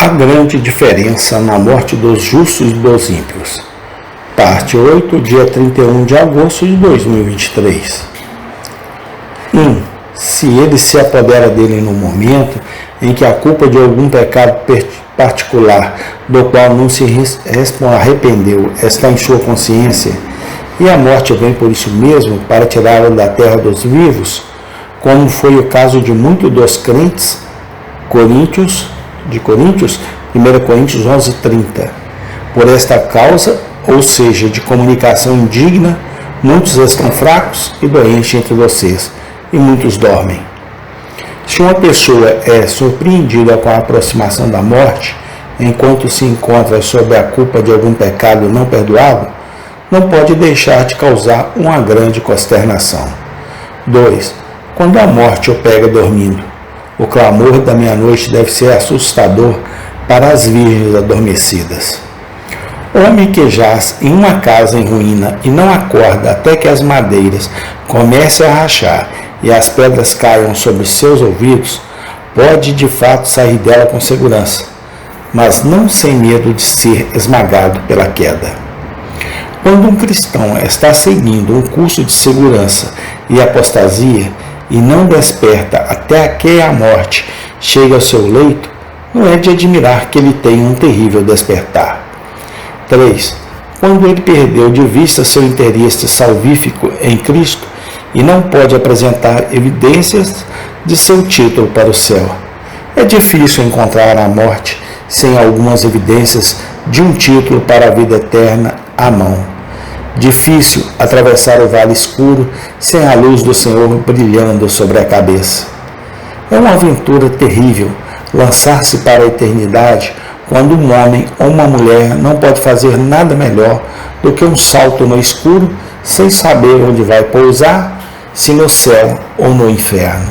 A grande diferença na morte dos justos e dos ímpios. Parte 8, dia 31 de agosto de 2023. 1. Se ele se apodera dele no momento em que a culpa de algum pecado particular, do qual não se arrependeu, está em sua consciência, e a morte vem por isso mesmo para tirá-lo da terra dos vivos, como foi o caso de muitos dos crentes, 1 Coríntios 11:30. Por esta causa, ou seja, de comunicação indigna, muitos estão fracos e doentes entre vocês, e muitos dormem. Se uma pessoa é surpreendida com a aproximação da morte, enquanto se encontra sob a culpa de algum pecado não perdoado, não pode deixar de causar uma grande consternação. 2. Quando a morte o pega dormindo, o clamor da meia-noite deve ser assustador para as virgens adormecidas. Homem que jaz em uma casa em ruína e não acorda até que as madeiras comecem a rachar e as pedras caiam sobre seus ouvidos, pode de fato sair dela com segurança, mas não sem medo de ser esmagado pela queda. Quando um cristão está seguindo um curso de segurança e apostasia e não desperta até que a morte chegue ao seu leito, não é de admirar que ele tenha um terrível despertar. 3. Quando ele perdeu de vista seu interesse salvífico em Cristo e não pode apresentar evidências de seu título para o céu. É difícil encontrar a morte sem algumas evidências de um título para a vida eterna à mão. Difícil atravessar o vale escuro sem a luz do Senhor brilhando sobre a cabeça. É uma aventura terrível lançar-se para a eternidade quando um homem ou uma mulher não pode fazer nada melhor do que um salto no escuro sem saber onde vai pousar, se no céu ou no inferno.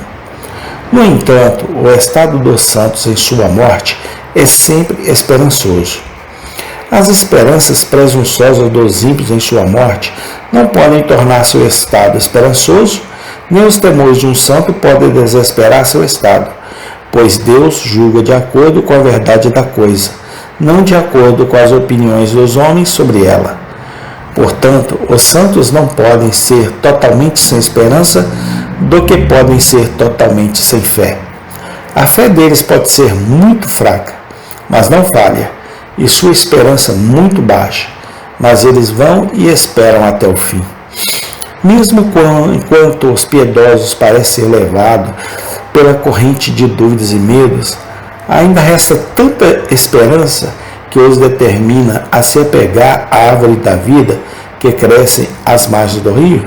No entanto, o estado dos santos em sua morte é sempre esperançoso. As esperanças presunçosas dos ímpios em sua morte não podem tornar seu estado esperançoso, nem os temores de um santo podem desesperar seu estado, pois Deus julga de acordo com a verdade da coisa, não de acordo com as opiniões dos homens sobre ela. Portanto, os santos não podem ser totalmente sem esperança do que podem ser totalmente sem fé. A fé deles pode ser muito fraca, mas não falha, e sua esperança muito baixa, mas eles vão e esperam até o fim. Mesmo enquanto os piedosos parecem ser levados pela corrente de dúvidas e medos, ainda resta tanta esperança que os determina a se apegar à árvore da vida que cresce às margens do rio.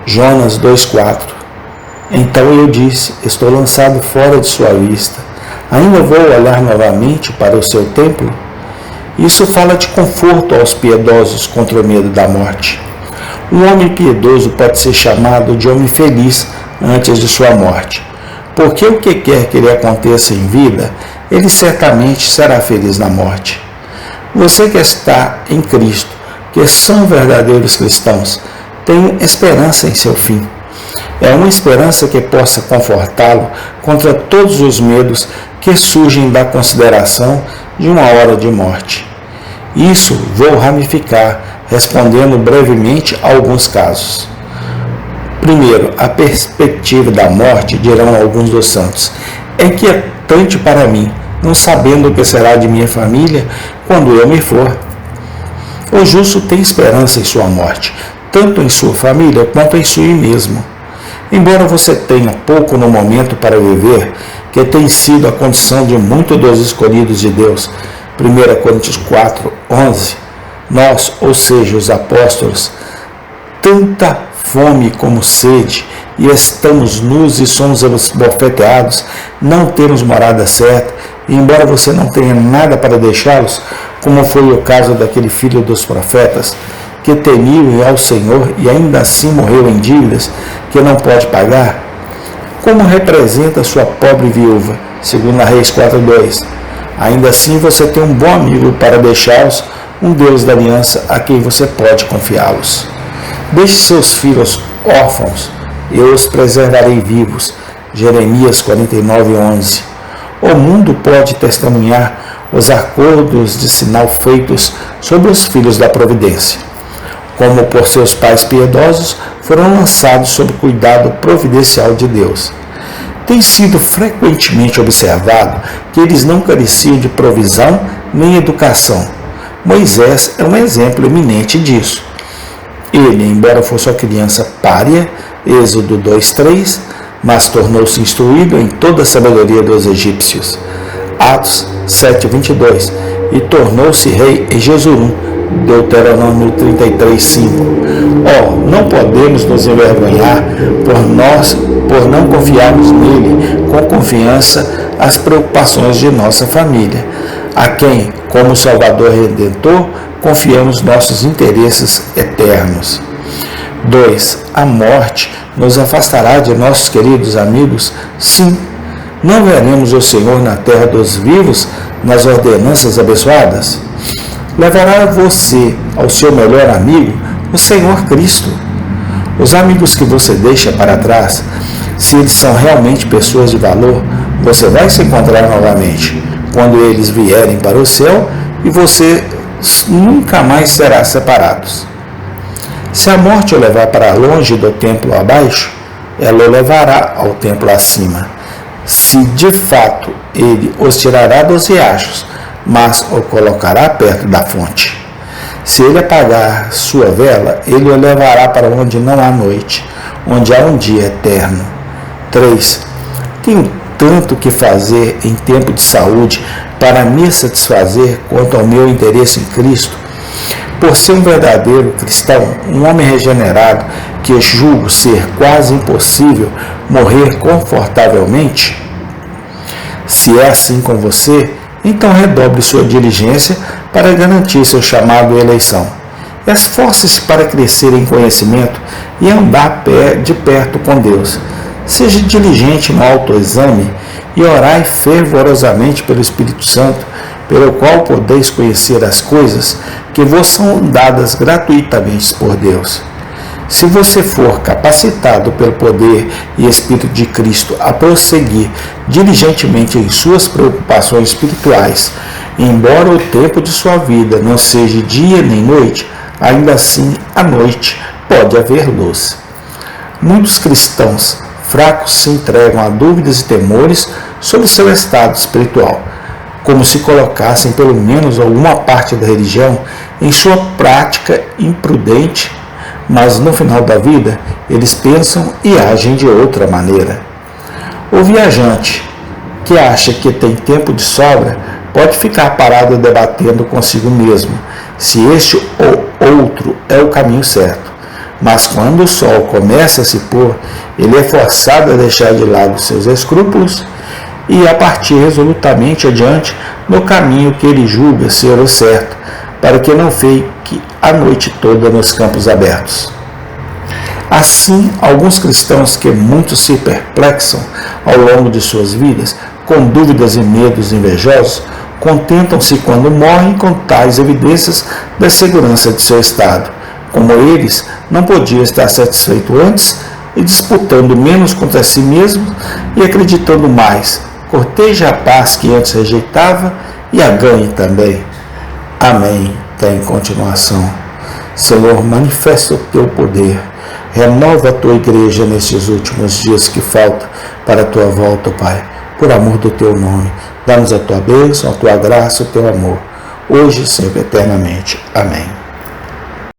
Jonas 2,4. Então eu disse, estou lançado fora de sua vista, ainda vou olhar novamente para o seu templo? Isso fala de conforto aos piedosos contra o medo da morte. Um homem piedoso pode ser chamado de homem feliz antes de sua morte, porque o que quer que lhe aconteça em vida, ele certamente será feliz na morte. Você que está em Cristo, que são verdadeiros cristãos, tem esperança em seu fim. É uma esperança que possa confortá-lo contra todos os medos que surgem da consideração de uma hora de morte. Isso vou ramificar, respondendo brevemente a alguns casos. Primeiro, a perspectiva da morte, dirão alguns dos santos, é inquietante para mim, não sabendo o que será de minha família quando eu me for. O justo tem esperança em sua morte, tanto em sua família quanto em si mesmo. Embora você tenha pouco no momento para viver, que tem sido a condição de muitos dos escolhidos de Deus, 1 Coríntios 4:11, nós, ou seja, os apóstolos, tanta fome como sede, e estamos nus e somos esbofeteados, não temos morada certa, e embora você não tenha nada para deixá-los, como foi o caso daquele filho dos profetas, que temia ao Senhor e ainda assim morreu em dívidas que não pode pagar, como representa sua pobre viúva, segundo Reis 4:2. Ainda assim você tem um bom amigo para deixá-los, um Deus da aliança a quem você pode confiá-los. Deixe seus filhos órfãos, eu os preservarei vivos. Jeremias 49:11. O mundo pode testemunhar os acordos de sinal feitos sobre os filhos da providência, como por seus pais piedosos, foram lançados sob o cuidado providencial de Deus. Tem sido frequentemente observado que eles não careciam de provisão nem educação. Moisés é um exemplo eminente disso. Ele, embora fosse uma criança pária, Êxodo 2:3, mas tornou-se instruído em toda a sabedoria dos egípcios, Atos 7:22, e tornou-se rei em Jesurum, Deuteronômio 33:5. Não podemos nos envergonhar por não confiarmos nele com confiança as preocupações de nossa família, a quem, como Salvador Redentor, confiamos nossos interesses eternos. 2. A morte nos afastará de nossos queridos amigos? Sim. Não veremos o Senhor na terra dos vivos, nas ordenanças abençoadas? Levará você ao seu melhor amigo, o Senhor Cristo. Os amigos que você deixa para trás, se eles são realmente pessoas de valor, você vai se encontrar novamente, quando eles vierem para o céu, e você nunca mais será separados. Se a morte o levar para longe do templo abaixo, ela o levará ao templo acima. Se de fato ele os tirará dos riachos, mas o colocará perto da fonte. Se ele apagar sua vela, ele o levará para onde não há noite, onde há um dia eterno. 3. Tenho tanto que fazer em tempo de saúde para me satisfazer quanto ao meu interesse em Cristo. Por ser um verdadeiro cristão, um homem regenerado, que julgo ser quase impossível morrer confortavelmente. Se é assim com você, então redobre sua diligência para garantir seu chamado e eleição. Esforce-se para crescer em conhecimento e andar de perto com Deus. Seja diligente no autoexame e orai fervorosamente pelo Espírito Santo, pelo qual podeis conhecer as coisas que vos são dadas gratuitamente por Deus. Se você for capacitado pelo poder e Espírito de Cristo a prosseguir diligentemente em suas preocupações espirituais, embora o tempo de sua vida não seja dia nem noite, ainda assim à noite pode haver luz. Muitos cristãos fracos se entregam a dúvidas e temores sobre seu estado espiritual, como se colocassem pelo menos alguma parte da religião em sua prática imprudente, mas no final da vida eles pensam e agem de outra maneira. O viajante que acha que tem tempo de sobra pode ficar parado debatendo consigo mesmo se este ou outro é o caminho certo. Mas quando o sol começa a se pôr, ele é forçado a deixar de lado seus escrúpulos e a partir resolutamente adiante no caminho que ele julga ser o certo, para que não fique a noite toda nos campos abertos. Assim, alguns cristãos que muito se perplexam ao longo de suas vidas, com dúvidas e medos invejosos, contentam-se quando morrem com tais evidências da segurança de seu estado. Como eles, não podiam estar satisfeitos antes e disputando menos contra si mesmos e acreditando mais. Corteja a paz que antes rejeitava e a ganhe também. Amém. Tem continuação. Senhor, manifesta o teu poder. Renova a tua igreja nestes últimos dias que faltam para a tua volta, Pai. Por amor do teu nome, dá-nos a tua bênção, a tua graça, o teu amor, hoje e sempre eternamente. Amém.